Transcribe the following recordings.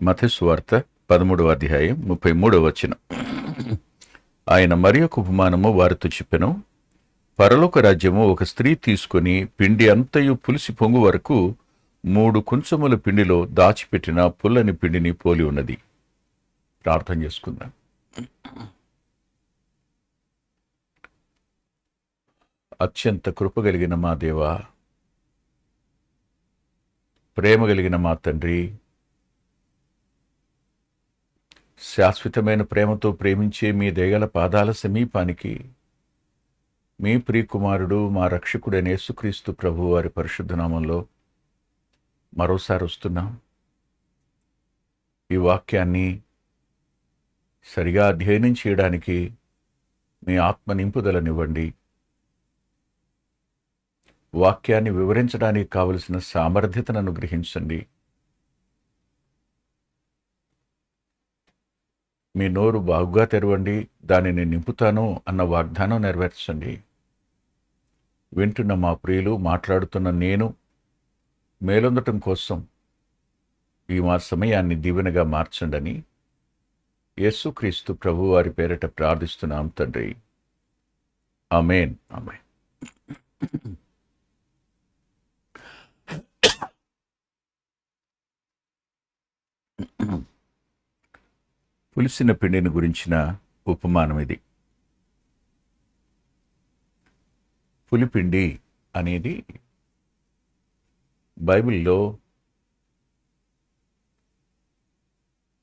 మత్తయి సువార్త 13వ అధ్యాయం 33వ వచనం. ఆయన మరి ఒక ఉపమానము వారితో చెప్పెను. పరలోక రాజ్యము ఒక స్త్రీ తీసుకుని పిండి అంతయు పులిసి పొంగు వరకు 3 కుంచముల పిండిలో దాచిపెట్టిన పుల్లని పిండిని పోలి ఉన్నది. ప్రార్థన చేసుకుందాం. అత్యంత కృపగలిగిన మా దేవా, ప్రేమ కలిగిన మా తండ్రి, శాశ్వతమైన ప్రేమతో ప్రేమించే మీ దయగల పాదాల సమీపానికి మీ ప్రియకుమారుడు మా రక్షకుడైన యేసుక్రీస్తు ప్రభు వారి పరిశుద్ధ నామంలో మరోసారి వస్తున్నాం. ఈ వాక్యాన్ని సరిగా అధ్యయనం చేయడానికి మీ ఆత్మ నింపుదలనివ్వండి. వాక్యాన్ని వివరించడానికి కావలసిన సామర్థ్యతను అనుగ్రహించండి. మీ నోరు బాగుగా తెరవండి, దానిని నింపుతాను అన్న వాగ్దానం నెరవేర్చండి. వింటున్న మా ప్రియులు, మాట్లాడుతున్న నేను మేలొందటం కోసం ఈ మా సమయాన్ని దీవెనగా మార్చండని యేసుక్రీస్తు ప్రభు వారి పేరిట ప్రార్థిస్తున్నాం తండ్రి. ఆమేన్. ఆమేన్. పులిసిన పిండిని గురించిన ఉపమానం ఇది. పులిపిండి అనేది బైబిల్లో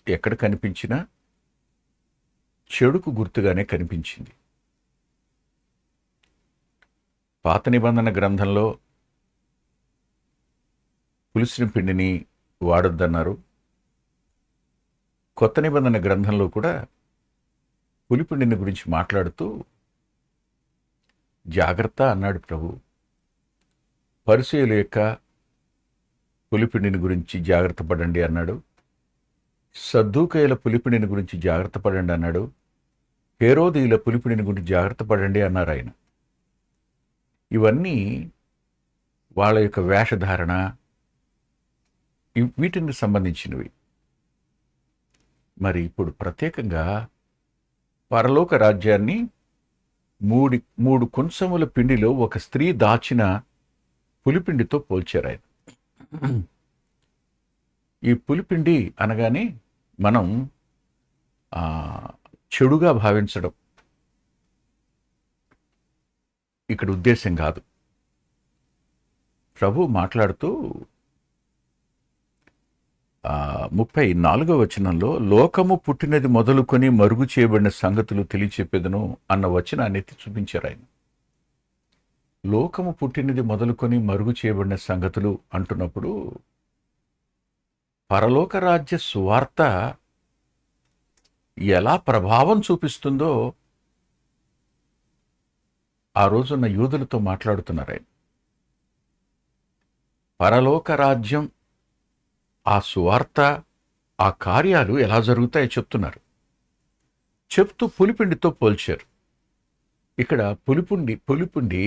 ఎక్కడ కనిపించినా చెడుకు గుర్తుగానే కనిపించింది. పాత నిబంధన గ్రంథంలో పులిసిన పిండిని వాడొద్దన్నారు. కొత్త నిబంధన గ్రంథంలో కూడా పులిపిండిని గురించి మాట్లాడుతూ జాగ్రత్త అన్నాడు ప్రభు. పరిసయ్యుల యొక్క పులిపిండిని గురించి జాగ్రత్త పడండి అన్నాడు. సద్దూకయ్యుల పులిపిండిని గురించి జాగ్రత్త పడండి అన్నాడు. హేరోదీయుల పులిపిండిని గురించి జాగ్రత్త పడండి అన్నారు ఆయన. ఇవన్నీ వాళ్ళ యొక్క వేషధారణ, వీటికి సంబంధించినవి. మరి ఇప్పుడు ప్రత్యేకంగా పరలోక రాజ్యాన్ని మూడు కుంచముల పిండిలో ఒక స్త్రీ దాచిన పులిపిండితో పోల్చారు ఆయన. ఈ పులిపిండి అనగానే మనం చెడుగా భావించడం ఇక్కడ ఉద్దేశం కాదు. ప్రభు మాట్లాడుతూ 34వ వచనంలో లోకము పుట్టినది మొదలుకొని మరుగు చేయబడిన సంగతులు తెలియచెప్పేదను అన్న వచనాన్ని ఎత్తి చూపించారు ఆయన. లోకము పుట్టినది మొదలుకొని మరుగు చేయబడిన సంగతులు అంటున్నప్పుడు పరలోక రాజ్య సువార్త ఎలా ప్రభావం చూపిస్తుందో ఆ రోజున్న యూదులతో మాట్లాడుతున్నారు ఆయన. పరలోక రాజ్యం, ఆ సువార్త, ఆ కార్యాలు ఎలా జరుగుతాయో చెప్తున్నారు. చెప్తూ పులిపిండితో పోల్చారు. ఇక్కడ పులిపిండి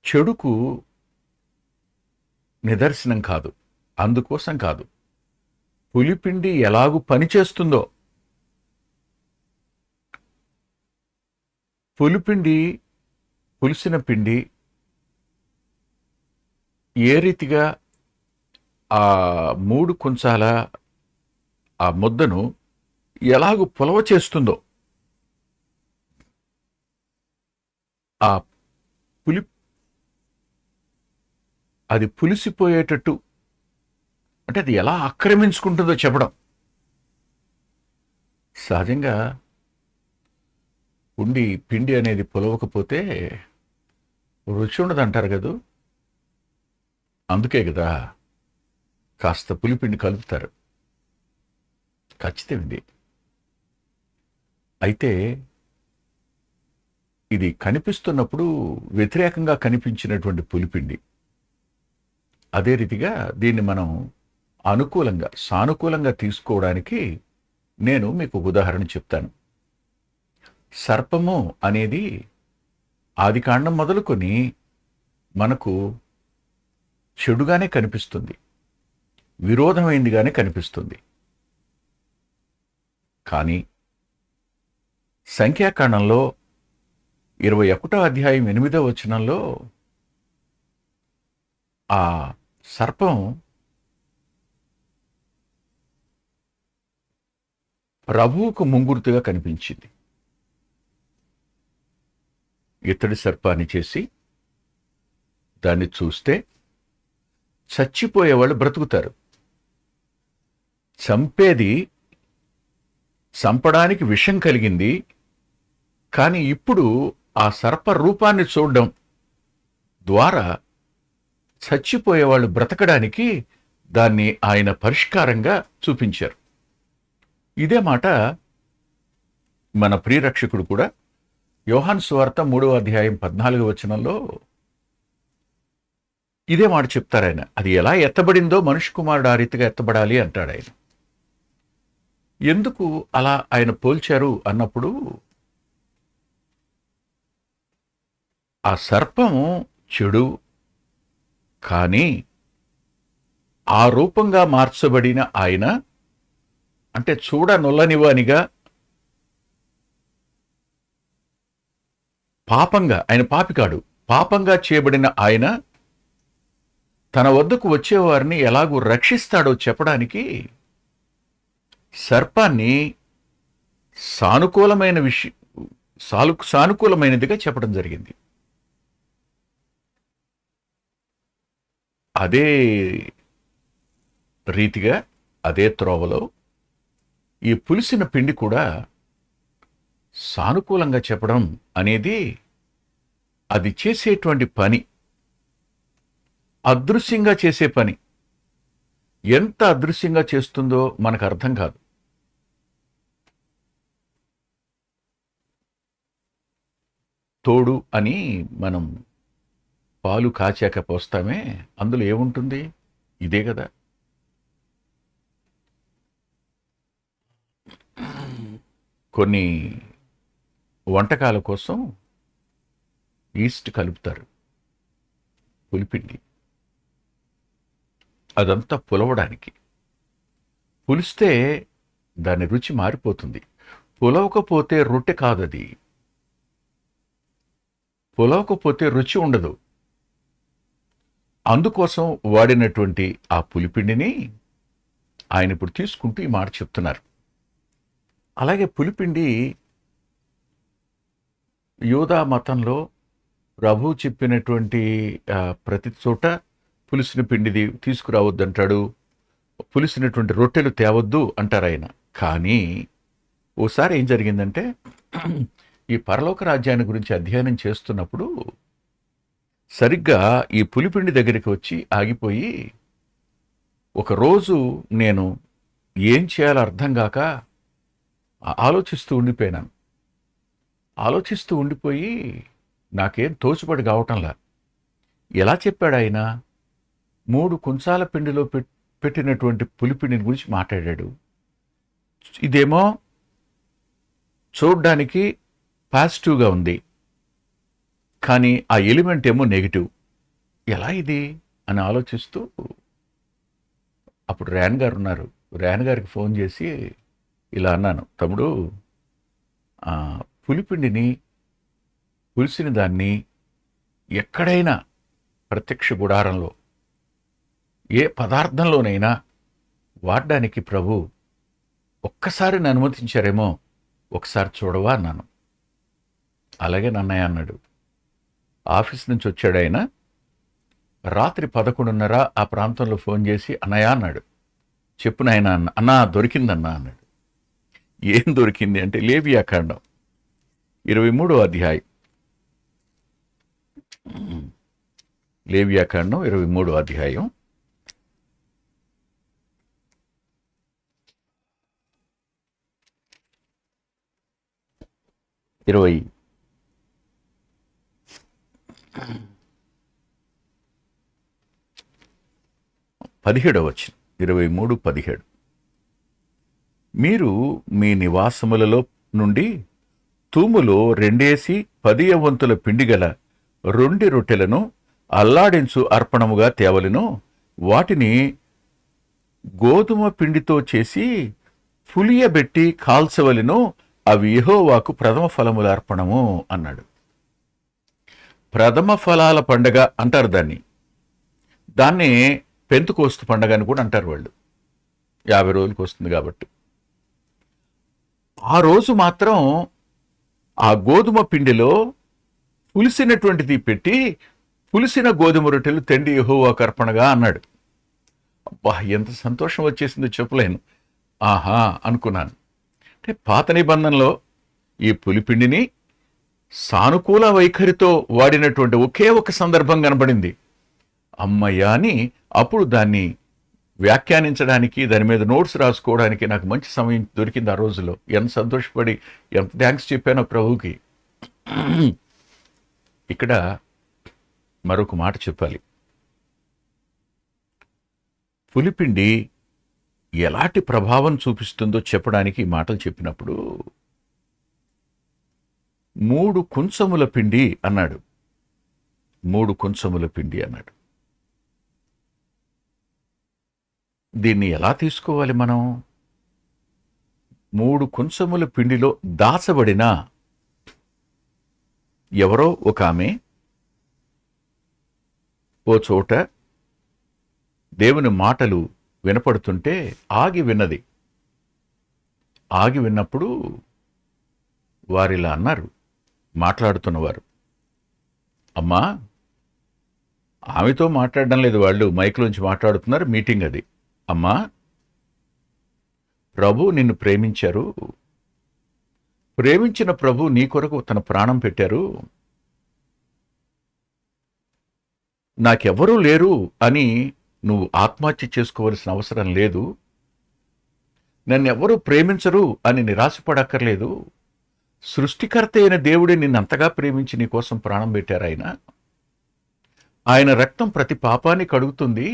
చెడుకు నిదర్శనం కాదు, అందుకోసం కాదు. పులిపిండి ఎలాగూ పనిచేస్తుందో, పులిసిన పిండి ఏ రీతిగా ఆ 3 కుంచాల ఆ ముద్దను ఎలాగూ పులవ చేస్తుందో, ఆ అది పులిసిపోయేటట్టు, అంటే అది ఎలా ఆక్రమించుకుంటుందో చెప్పడం. సహజంగా పిండి అనేది పులవకపోతే రుచి ఉండదంటారు కదా. అందుకే కదా కాస్త పులిపిండి కలుపుతారు. ఖచ్చితం ఇది. అయితే ఇది కనిపిస్తున్నప్పుడు వ్యతిరేకంగా కనిపించినటువంటి పులిపిండి. అదే రీతిగా దీన్ని మనం సానుకూలంగా తీసుకోవడానికి నేను మీకు ఉదాహరణ చెప్తాను. సర్పము అనేది ఆదికాండం మొదలుకొని మనకు చెడుగానే కనిపిస్తుంది. విరోధమైందిగానే కనిపిస్తుంది. కానీ సంఖ్యాకాండంలో 21వ అధ్యాయం 8వ వచనంలో ఆ సర్పం ప్రభువుకు ముంగుర్తుగా కనిపించింది. ఇత్తడి సర్పాన్ని చేసి దాన్ని చూస్తే చచ్చిపోయేవాళ్ళు బ్రతుకుతారు. చంపడానికి విషం కలిగింది. కానీ ఇప్పుడు ఆ సర్ప రూపాన్ని చూడడం ద్వారా చచ్చిపోయేవాళ్ళు బ్రతకడానికి దాన్ని ఆయన పరిష్కారంగా చూపించారు. ఇదే మాట మన ప్రియరక్షకుడు కూడా యోహాను సువార్త 3వ అధ్యాయం 14వ వచనంలో ఇదే మాట చెప్తారు ఆయన. అది ఎలా ఎత్తబడిందో మనుష్య కుమారుడు ఆ రీతిగా ఎత్తబడాలి అంటాడు ఆయన. ఎందుకు అలా ఆయన పోల్చారు అన్నప్పుడు, ఆ సర్పము చెడు, కానీ ఆ రూపంగా మార్చబడిన ఆయన, అంటే చూడ నొల్లనివానిగా, పాపంగా, ఆయన పాపికాడు, పాపంగా చేయబడిన ఆయన తన వద్దకు వచ్చేవారిని ఎలాగూ రక్షిస్తాడో చెప్పడానికి సర్పాన్ని సానుకూలమైనదిగా చెప్పడం జరిగింది. అదే రీతిగా, అదే త్రోవలో ఈ పులిసిన పిండి కూడా సానుకూలంగా చెప్పడం అనేది అది చేసేటువంటి పని, అదృశ్యంగా చేసే పని. ఎంత అదృశ్యంగా చేస్తుందో మనకు అర్థం కాదు. తోడు అని మనం పాలు కాచాక పోస్తామే, అందులో ఏముంటుంది? ఇదే కదా. కొన్ని వంటకాల కోసం ఈస్ట్ కలుపుతారు, పులిపిండి. అదంతా పులవడానికి. పులిస్తే దాని రుచి మారిపోతుంది. పులవకపోతే రొట్టె కాదది. పులవకపోతే రుచి ఉండదు. అందుకోసం వాడినటువంటి ఆ పులిపిండిని ఆయన ఇప్పుడు తీసుకుంటూ ఈ మాట చెప్తున్నారు. అలాగే పులిపిండి యూదా మతంలో ప్రభు చెప్పినటువంటి ప్రతి చోట పులిసిన పిండిది తీసుకురావద్దంటాడు, పులిసినటువంటి రొట్టెలు తేవద్దు అంటారు ఆయన. కానీ ఓసారి ఏం జరిగిందంటే, ఈ పరలోక రాజ్యాన్ని గురించి అధ్యయనం చేస్తున్నప్పుడు సరిగ్గా ఈ పులిపిండి దగ్గరికి వచ్చి ఆగిపోయి, ఒకరోజు నేను ఏం చేయాలో అర్థం కాక ఆలోచిస్తూ ఉండిపోయి నాకేం తోచుబడి కావటంలా. ఎలా చెప్పాడు ఆయన? 3 కుంచాల పిండిలో పెట్టినటువంటి పులిపిండిని గురించి మాట్లాడాడు. ఇదేమో చూడ్డానికి పాజిటివ్గా ఉంది, కానీ ఆ ఎలిమెంట్ ఏమో నెగిటివ్. ఎలా ఇది అని ఆలోచిస్తూ అప్పుడు రేన్ గారు ఉన్నారు. రేన్ గారికి ఫోన్ చేసి ఇలా అన్నాను, తమ్ముడు, పులిపిండిని, పులిసిన దాన్ని ఎక్కడైనా ప్రత్యక్ష గుడారంలో ఏ పదార్థంలోనైనా వాడడానికి ప్రభు ఒక్కసారి అనుమతించారేమో, ఒకసారి చూడవా అన్నాను. అలాగే నన్నయ్య అన్నాడు. ఆఫీస్ నుంచి వచ్చాడు ఆయన. రాత్రి 11:30 ఆ ప్రాంతంలో ఫోన్ చేసి అన్నయ్య అన్నాడు. చెప్పు నాయన అన్నా, దొరికిందన్నా అన్నాడు. ఏం దొరికింది అంటే లేవియాకాండం 23వ అధ్యాయం. లేవియాకాండం 23వ అధ్యాయం 17వ వచనం. 23:17. మీరు మీ నివాసములలో నుండి తూములో 2 వంతుల పిండిగల 2 రొట్టెలను అల్లాడించు అర్పణముగా తేవలెను. వాటిని గోధుమ పిండితో చేసి పులియబెట్టి కాల్చవలెను, అవి యెహోవాకు ప్రథమ ఫలముల అర్పణము అన్నాడు. ప్రథమ ఫలాల పండగ అంటారు దాన్ని. దాన్నే పెంతుకోస్తు పండగ అని కూడా అంటారు వాళ్ళు. 50 రోజులకు వస్తుంది కాబట్టి. ఆ రోజు మాత్రం ఆ గోధుమ పిండిలో పులిసినటువంటిది పెట్టి, పులిసిన గోధుమ రొట్టెలు తెండి యెహోవాకు అర్పణగా అన్నాడు. అబ్బా, ఎంత సంతోషం వచ్చేసిందో చెప్పలేను. ఆహా అనుకున్నాను. అంటే పాత నిబంధనలో ఈ పులిపిండిని సానుకూల వైఖరితో వాడినటువంటి ఒకే ఒక సందర్భం కనబడింది. అమ్మయ్య అని అప్పుడు దాన్ని వ్యాఖ్యానించడానికి, దాని మీద నోట్స్ రాసుకోవడానికి నాకు మంచి సమయం దొరికింది ఆ రోజులో. ఎంత సంతోషపడి ఎంత థ్యాంక్స్ చెప్పానో ప్రభువుకి. ఇక్కడ మరొక మాట చెప్పాలి. పులిపిండి ఎలాంటి ప్రభావం చూపిస్తుందో చెప్పడానికి ఈ మాటలు చెప్పినప్పుడు 3 కుంచముల పిండి అన్నాడు. 3 కుంచముల పిండి అన్నాడు. దీన్ని ఎలా తీసుకోవాలి మనం? 3 కుంచముల పిండిలో దాచబడిన ఎవరో ఒక ఆమె ఓ చోట దేవుని మాటలు వినపడుతుంటే ఆగి విన్నది. ఆగి విన్నప్పుడు వారిలా అన్నారు, మాట్లాడుతున్నవారు, అమ్మా, ఆమెతో మాట్లాడడం లేదు, వాళ్ళు మైక్లోంచి మాట్లాడుతున్నారు, మీటింగ్ అది. అమ్మా, ప్రభు నిన్ను ప్రేమించారు, ప్రేమించిన ప్రభు నీ కొరకు తన ప్రాణం పెట్టారు, నాకెవరూ లేరు అని నువ్వు ఆత్మహత్య చేసుకోవలసిన అవసరం లేదు, నన్నెవరూ ప్రేమించరు అని నిరాశపడక్కర్లేదు. సృష్టికర్త అయిన దేవుడే నిన్నంతగా ప్రేమించి నీ కోసం ప్రాణం పెట్టారు. ఆయన రక్తం ప్రతి పాపాన్ని కడుగుతుంది.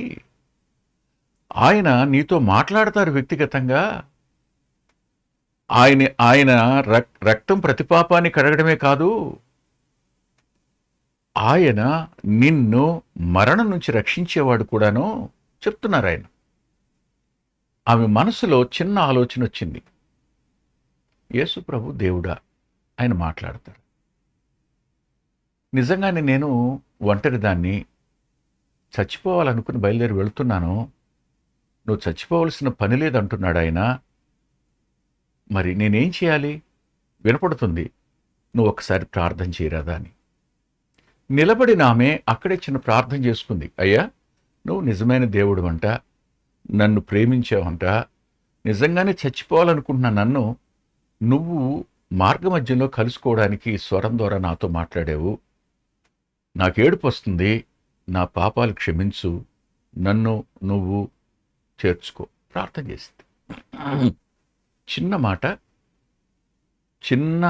ఆయన నీతో మాట్లాడతారు వ్యక్తిగతంగా. ఆయన రక్తం ప్రతి పాపాన్ని కడగడమే కాదు, ఆయన నిన్ను మరణం నుంచి రక్షించేవాడు కూడాను చెప్తున్నారు ఆయన. ఆమె మనసులో చిన్న ఆలోచన వచ్చింది, యేసు ప్రభు దేవుడా, ఆయన మాట్లాడతారు. నిజంగానే నేను ఒంటరిదాన్ని, చచ్చిపోవాలనుకుని బయలుదేరి వెళుతున్నాను, నువ్వు చచ్చిపోవలసిన పని లేదంటున్నాడు ఆయన. మరి నేనేం చేయాలి? వినపడుతుంది, నువ్వు ఒకసారి ప్రార్థన చేయరాదా అని. నిలబడిన ఆమె అక్కడే చిన్న ప్రార్థన చేసుకుంది. అయ్యా, నువ్వు నిజమైన దేవుడు అంట, నన్ను ప్రేమించావంట, నిజంగానే చచ్చిపోవాలనుకుంటున్నా నన్ను నువ్వు మార్గ మధ్యలో కలుసుకోవడానికి స్వరం ద్వారా నాతో మాట్లాడావు. నాకు ఏడుపు వస్తుంది, నా పాపాలు క్షమించు, నన్ను నువ్వు చేర్చుకో. ప్రార్థన చేసింది. చిన్న మాట, చిన్న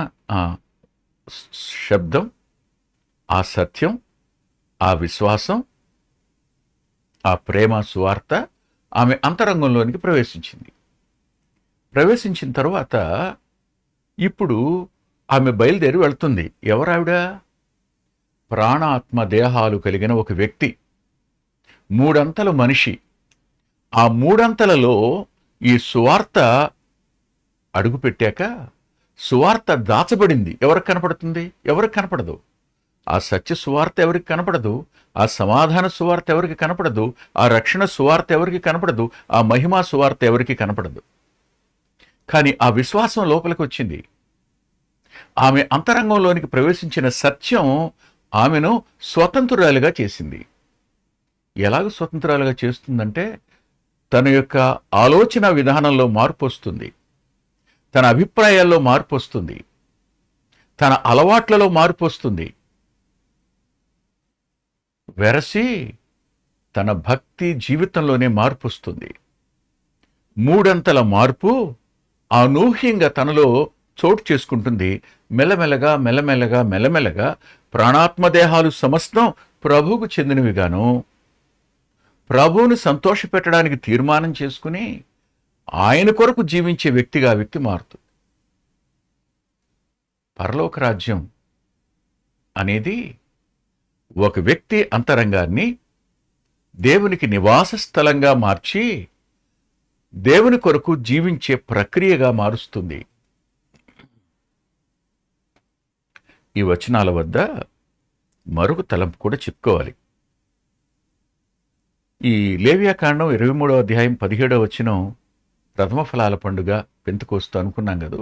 శబ్దం, ఆ సత్యం, ఆ విశ్వాసం, ఆ ప్రేమ సువార్త ఆమె అంతరంగంలోనికి ప్రవేశించింది. ప్రవేశించిన తరువాత ఇప్పుడు ఆమె బయలుదేరి వెళ్తుంది. ఎవరావిడ? ప్రాణాత్మ దేహాలు కలిగిన ఒక వ్యక్తి, 3 అంతల మనిషి. ఆ 3 అంతలలో ఈ సువార్త అడుగుపెట్టాక సువార్త దాచబడింది. ఎవరికి కనపడుతుంది? ఎవరికి కనపడదు. ఆ సత్య సువార్త ఎవరికి కనపడదు, ఆ సమాధాన సువార్త ఎవరికి కనపడదు, ఆ రక్షణ సువార్త ఎవరికి కనపడదు, ఆ మహిమా సువార్త ఎవరికి కనపడదు. కానీ ఆ విశ్వాసం లోపలికి వచ్చింది. ఆమె అంతరంగంలోనికి ప్రవేశించిన సత్యం ఆమెను స్వతంత్రురాలుగా చేసింది. ఎలాగ స్వతంత్రాలుగా చేస్తుందంటే, తన యొక్క ఆలోచన విధానంలో మార్పు వస్తుంది, తన అభిప్రాయాల్లో మార్పు వస్తుంది, తన అలవాట్లలో మార్పు వస్తుంది. వెరసి తన భక్తి జీవితంలోనే మార్పు వస్తుంది. 3 అంతల మార్పు అనూహ్యంగా తనలో చోటు చేసుకుంటుంది. మెల్లమెల్లగా మెల్లమెల్లగా మెల్లమెల్లగా ప్రాణాత్మదేహాలు సమస్తం ప్రభువుకు చెందినవిగాను, ప్రభువుని సంతోషపెట్టడానికి తీర్మానం చేసుకుని ఆయన కొరకు జీవించే వ్యక్తిగా ఆ వ్యక్తి మారుతుంది. పరలోక రాజ్యం అనేది ఒక వ్యక్తి అంతరంగాన్ని దేవునికి నివాస స్థలంగా మార్చి దేవుని కొరకు జీవించే ప్రక్రియగా మారుస్తుంది. ఈ వచనాల వద్ద మరొక తలంపు కూడా చెప్పుకోవాలి. ఈ లేవియాకాండం 23వ అధ్యాయం 17వ వచనం ప్రథమ ఫలాల పండుగ పెంతెకోస్తు అనుకున్నాం కదా.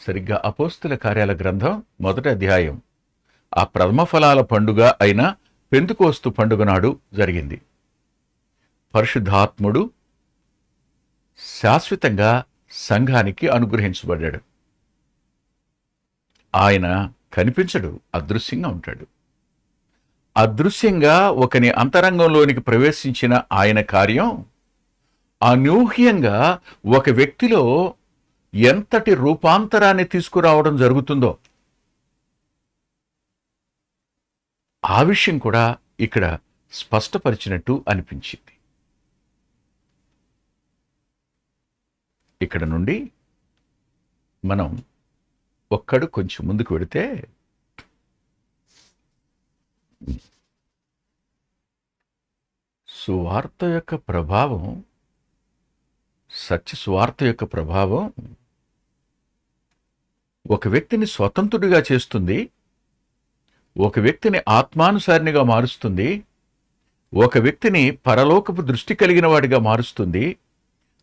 సరిగ్గా అపోస్తుల కార్యాల గ్రంథం 1వ అధ్యాయం ఆ ప్రథమ ఫలాల పండుగ అయిన పెంతెకోస్తు పండుగ నాడు జరిగింది. పరిశుద్ధాత్ముడు శాశ్వతంగా సంఘానికి అనుగ్రహించబడ్డాడు. ఆయన కనిపించడు, అదృశ్యంగా ఉంటాడు. అదృశ్యంగా ఒకని అంతరంగంలోనికి ప్రవేశించిన ఆయన కార్యం అనూహ్యంగా ఒక వ్యక్తిలో ఎంతటి రూపాంతరాన్ని తీసుకురావడం జరుగుతుందో ఆ విషయం కూడా ఇక్కడ స్పష్టపరిచినట్టు అనిపించింది. ఇక్కడ నుండి మనం ఒక్కడు కొంచెం ముందుకు వెడితే సువార్త యొక్క ప్రభావం, సత్య సువార్త యొక్క ప్రభావం ఒక వ్యక్తిని స్వతంత్రుడిగా చేస్తుంది, ఒక వ్యక్తిని ఆత్మానుసారినిగా మారుస్తుంది, ఒక వ్యక్తిని పరలోకపు దృష్టి కలిగిన వాడిగా మారుస్తుంది.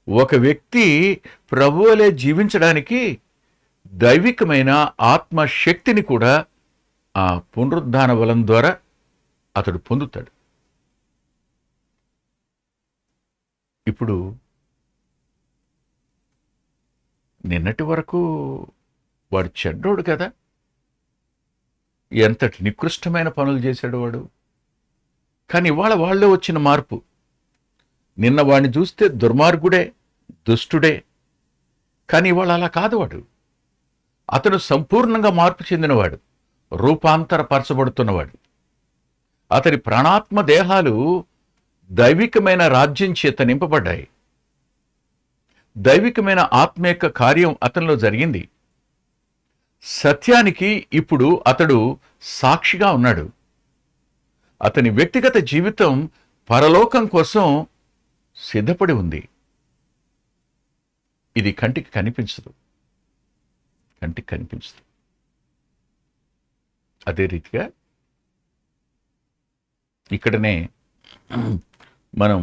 ఒక వ్యక్తి ప్రభువులే జీవించడానికి దైవికమైన ఆత్మశక్తిని కూడా ఆ పునరుద్ధాన బలం ద్వారా అతడు పొందుతాడు. ఇప్పుడు నిన్నటి వరకు వాడు చెడ్డోడు కదా, ఎంతటి నికృష్టమైన పనులు చేశాడు వాడు. కానీ ఇవాళ వాళ్ళే వచ్చిన మార్పు. నిన్న వాడిని చూస్తే దుర్మార్గుడే, దుష్టుడే, కానీ ఇవాళ అలా కాదు. వాడు అతను సంపూర్ణంగా మార్పు చెందినవాడు, రూపాంతరపరచబడుతున్నవాడు. అతని ప్రాణాత్మ దేహాలు దైవికమైన రాజ్యం చేత నింపబడ్డాయి. దైవికమైన ఆత్మ యొక్క కార్యం అతనిలో జరిగింది. సత్యానికి ఇప్పుడు అతడు సాక్షిగా ఉన్నాడు. అతని వ్యక్తిగత జీవితం పరలోకం కోసం సిద్ధపడి ఉంది. ఇది కంటికి కనిపించదు. అదే రీతిగా ఇక్కడనే మనం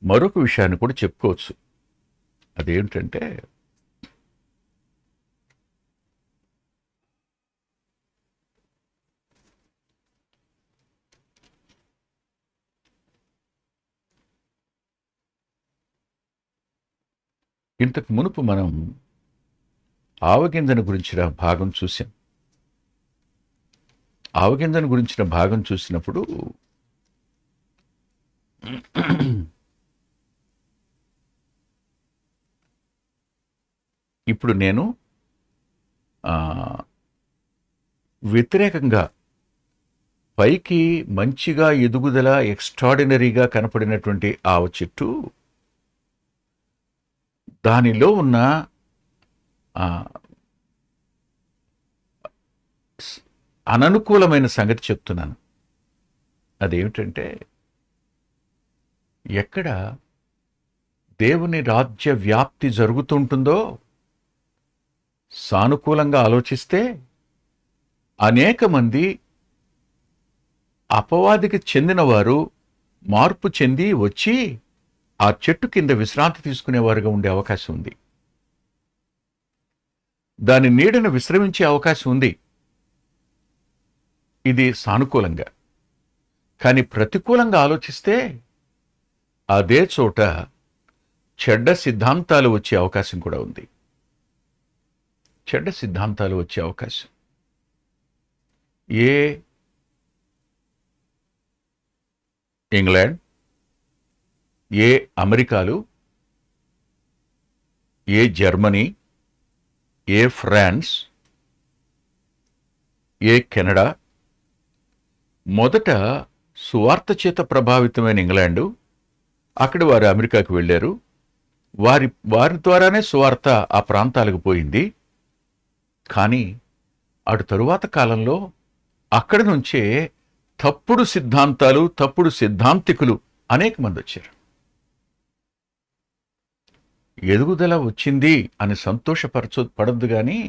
మరొక విషయాన్ని కూడా చెప్పుకోవచ్చు. అదేంటంటే ఇంతకు మునుపు మనం ఆవగింజను గురించిన భాగం చూసాం. ఆవగింజను గురించిన భాగం చూసినప్పుడు ఇప్పుడు నేను వ్యతిరేకంగా పైకి మంచిగా ఎదుగుదల ఎక్స్ట్రాడినరీగా కనపడినటువంటి ఆవ చెట్టు, దానిలో ఉన్న అననుకూలమైన సంగతి చెప్తున్నాను. అదేమిటంటే, ఎక్కడ దేవుని రాజ్య వ్యాప్తి జరుగుతుంటుందో సానుకూలంగా ఆలోచిస్తే అనేక మంది అపవాదికి చెందినవారు మార్పు చెంది వచ్చి ఆ చెట్టు కింద విశ్రాంతి తీసుకునేవారుగా ఉండే అవకాశం ఉంది. దాని నీడను విశ్రమించే అవకాశం ఉంది. ఇది సానుకూలంగా. కానీ ప్రతికూలంగా ఆలోచిస్తే అదే చోట చెడ్డ సిద్ధాంతాలు వచ్చే అవకాశం కూడా ఉంది. చెడ్డ సిద్ధాంతాలు వచ్చే అవకాశం. ఏ ఇంగ్లాండ్, ఏ అమెరికాలు, ఏ జర్మనీ, ఏ ఫ్రాన్స్, ఏ కెనడా, మొదట సువార్త చేత ప్రభావితమైన ఇంగ్లాండు, అక్కడి వారు అమెరికాకు వెళ్ళారు. వారి ద్వారానే సువార్త ఆ ప్రాంతాలకు పోయింది. కానీ అటు తరువాత కాలంలో అక్కడి నుంచే తప్పుడు సిద్ధాంతాలు, తప్పుడు సిద్ధాంతికులు అనేక మంది వచ్చారు. ఎదుగుదల వచ్చింది అని పడద్దు కానీ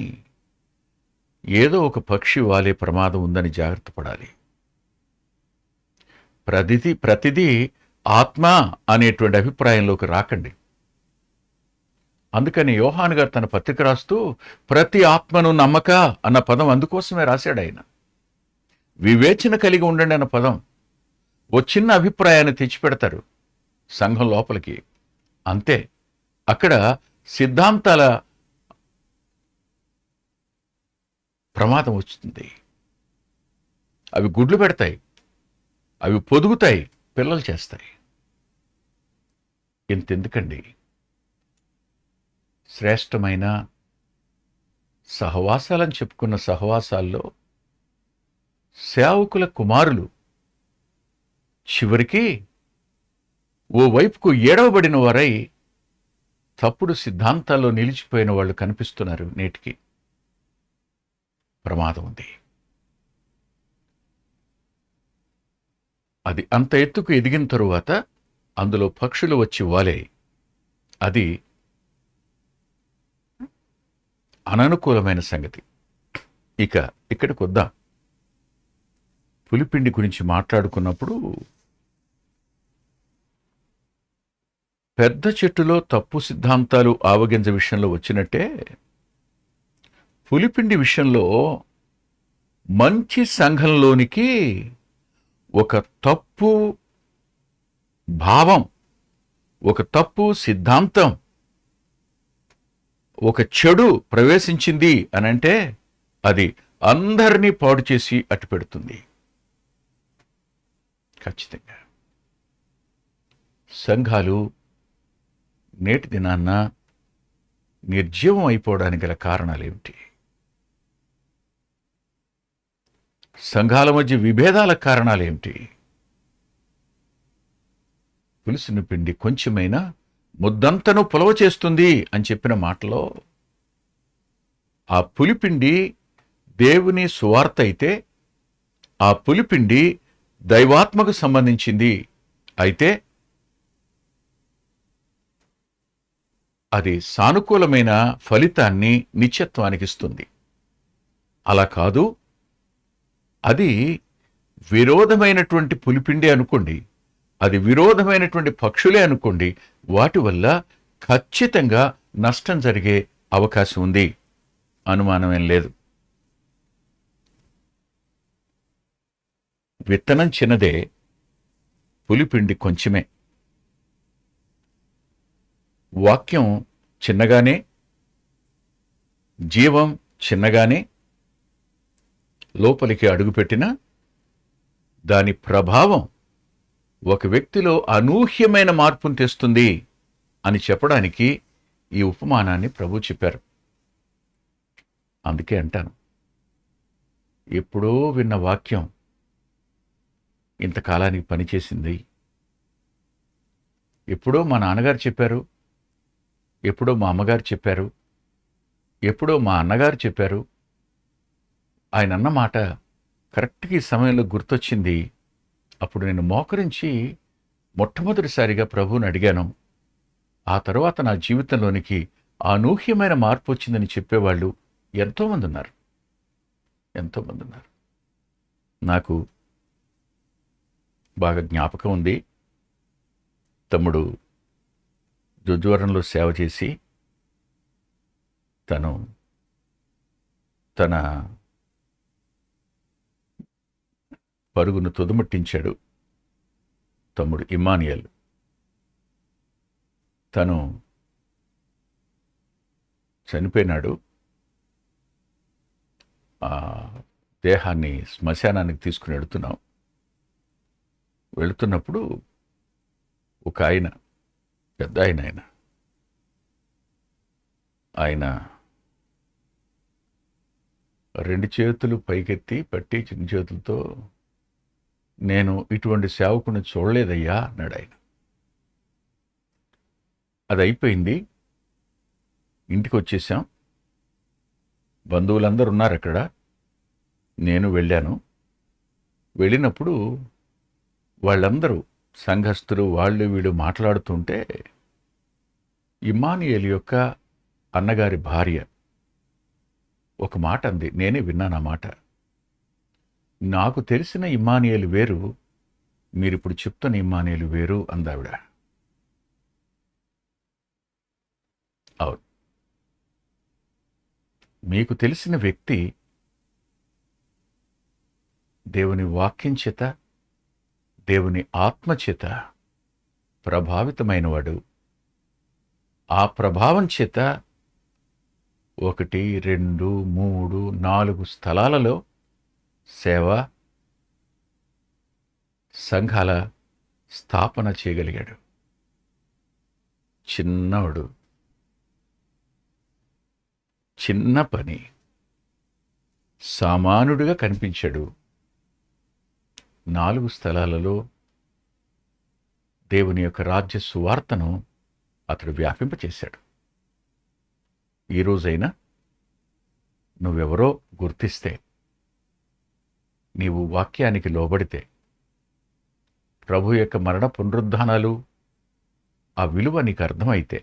ఏదో ఒక పక్షి వాలే ప్రమాదం ఉందని జాగ్రత్త పడాలి. ప్రతిదీ ఆత్మ అనేటువంటి అభిప్రాయంలోకి రాకండి. అందుకని యోహాను గారు తన పత్రిక రాస్తూ ప్రతి ఆత్మను నమ్మక అన్న పదం అందుకోసమే రాశాడు ఆయన. వివేచన కలిగి ఉండండి అన్న పదం. ఓ చిన్న అభిప్రాయాన్ని తెచ్చిపెడతారు సంఘం లోపలికి, అంతే. అక్కడ సిద్ధాంతాల ప్రమాదం వస్తుంది. అవి గుడ్లు పెడతాయి, అవి పొదుగుతాయి, పిల్లలు చేస్తాయి. ఇంతెందుకండి, శ్రేష్టమైన సహవాసాలని చెప్పుకున్న సహవాసాల్లో సేవకుల కుమారులు చివరికి ఓ వైపుకు ఏడవబడిన వారై తప్పుడు సిద్ధాంతాల్లో నిలిచిపోయిన వాళ్ళు కనిపిస్తున్నారు నేటికి. ప్రమాదం ఉంది. అది అంత ఎత్తుకు ఎదిగిన తరువాత అందులో పక్షులు వచ్చి వాలే. అది అననుకూలమైన సంగతి. ఇక ఇక్కడికి వద్దాం. పులిపిండి గురించి మాట్లాడుకున్నప్పుడు పెద్ద చెట్టులో తప్పు సిద్ధాంతాలు ఆవగింజ విషయంలో వచ్చినట్టే పులిపిండి విషయంలో మంచి సంఘంలోనికి ఒక తప్పు భావం, ఒక తప్పు సిద్ధాంతం, ఒక చెడు ప్రవేశించింది అనంటే అది అందరినీ పాడు చేసి అట్టుపెడుతుంది. ఖచ్చితంగా సంఘాలు నేటి దినాన్న నిర్జీవం అయిపోవడానికి గల కారణాలేమిటి? సంఘాల మధ్య విభేదాల కారణాలేమిటి? పులిసిన పిండి కొంచెమైనా ముద్దంతను పులవ చేస్తుంది అని చెప్పిన మాటలో ఆ పులిపిండి దేవుని సువార్త అయితే, ఆ పులిపిండి దైవాత్మకు సంబంధించింది అయితే అది సానుకూలమైన ఫలితాన్ని, నిత్యత్వానికి ఇస్తుంది. అలా కాదు, అది విరోధమైనటువంటి పులిపిండి అనుకోండి, అది విరోధమైనటువంటి పక్షులే అనుకోండి, వాటి వల్ల ఖచ్చితంగా నష్టం జరిగే అవకాశం ఉంది, అనుమానమేం లేదు. విత్తనం చిన్నదే, పులిపిండి కొంచెమే. వాక్యం చిన్నగానే, జీవం చిన్నగానే లోపలికి అడుగుపెట్టిన దాని ప్రభావం ఒక వ్యక్తిలో అనూహ్యమైన మార్పును తెస్తుంది అని చెప్పడానికి ఈ ఉపమానాన్ని ప్రభు చెప్పారు. అందుకే అంటాను, ఎప్పుడో విన్న వాక్యం ఇంతకాలానికి పనిచేసింది. ఎప్పుడో మా నాన్నగారు చెప్పారు, ఎప్పుడో మా అమ్మగారు చెప్పారు, ఎప్పుడో మా అన్నగారు చెప్పారు. ఆయన అన్న మాట కరెక్ట్గా ఈ సమయంలో గుర్తొచ్చింది. అప్పుడు నేను మోకరించి మొట్టమొదటిసారిగా ప్రభువుని అడిగాను. ఆ తర్వాత నా జీవితంలోనికి అనూహ్యమైన మార్పు వచ్చిందని చెప్పేవాళ్ళు ఎంతోమంది ఉన్నారు. నాకు బాగా జ్ఞాపకం ఉంది. తమ్ముడు జుజ్వరంలో సేవ చేసి తన పరుగును తుదముట్టించాడు. తమ్ముడు ఇమ్మానియల్ తను చనిపోయినాడు. ఆ దేహాన్ని శ్మశానానికి తీసుకుని వెళుతున్నప్పుడు ఒక ఆయన, పెద్ద ఆయన రెండు చేతులు పైకెత్తి పట్టి చిన్న చేతులతో, నేను ఇటువంటి సేవకుని చూడలేదయ్యా అన్నాడు ఆయన. అది అయిపోయింది, ఇంటికి వచ్చేసాం. బంధువులందరూ ఉన్నారు అక్కడ. నేను వెళ్ళాను. వెళ్ళినప్పుడు వాళ్ళందరూ సంఘస్థులు వాళ్ళు వీళ్ళు మాట్లాడుతుంటే ఇమ్మానుయేలు యొక్క అన్నగారి భార్య ఒక మాట అంది. నేనే విన్నాను ఆ మాట. నాకు తెలిసిన ఇమ్మానుయేలు వేరు, మీరిప్పుడు చెప్తున్న ఇమ్మానుయేలు వేరు అందావిడ. అవును, మీకు తెలిసిన వ్యక్తి దేవుని వాక్యం చేత, దేవుని ఆత్మ చేత ప్రభావితమైనవాడు. ఆ ప్రభావం చేత 1, 2, 3, 4 స్థలాలలో సేవ, సంఘాల స్థాపన చేయగలిగాడు. చిన్నవాడు, చిన్న పని, సామాన్యుడిగా కనిపించాడు. 4 స్థలాలలో దేవుని యొక్క రాజ్య సువార్తను అతడు వ్యాపింపచేశాడు. ఈరోజైనా నువ్వెవరో గుర్తిస్తే, నీవు వాక్యానికి లోబడితే, ప్రభు యొక్క మరణ పునరుద్ధానాలు ఆ విలువ నీకు అర్థమైతే,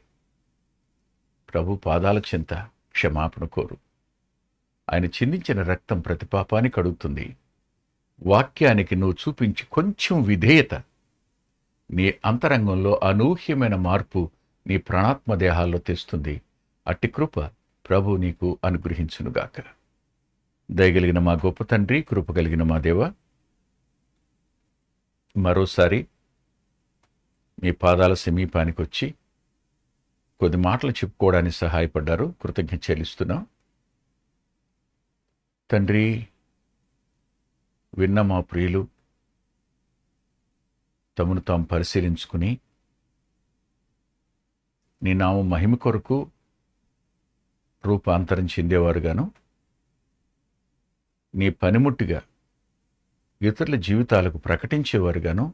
ప్రభు పాదాల చెంత క్షమాపణ కోరు. ఆయన చిందించిన రక్తం ప్రతి పాపాన్ని కడుగుతుంది. వాక్యానికి నువ్వు చూపించి కొంచెం విధేయత నీ అంతరంగంలో అనూహ్యమైన మార్పు నీ ప్రాణాత్మ దేహాల్లో తెస్తుంది. అట్టి కృప ప్రభు నీకు అనుగ్రహించునుగాక. దయగలిగిన మా గొప్ప తండ్రి, కృప కలిగిన మా దేవ, మరోసారి మీ పాదాల సమీపానికి వచ్చి కొద్ది మాటలు చెప్పుకోవడానికి సహాయపడ్డారు. కృతజ్ఞత చెల్లిస్తున్నాం తండ్రి. విన్న మా ప్రియులు తమను తాము పరిశీలించుకుని నీ నామం మహిమ కొరకు రూపాంతరం చెందేవారుగాను, నీ పనిముట్టుగా ఇతరుల జీవితాలకు ప్రకటించేవారుగాను,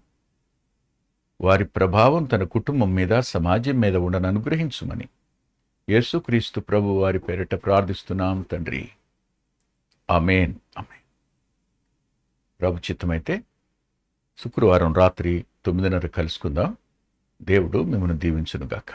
వారి ప్రభావం తన కుటుంబం మీద, సమాజం మీద ఉండను అనుగ్రహించుమని యేసుక్రీస్తు ప్రభు వారి పేరిట ప్రార్థిస్తున్నాం తండ్రి. ఆమేన్. ఆమేన్. ప్రభు చిత్తమైతే శుక్రవారం రాత్రి 9:30 కలుసుకుందాం. దేవుడు మిమ్మల్ని దీవించునుగాక.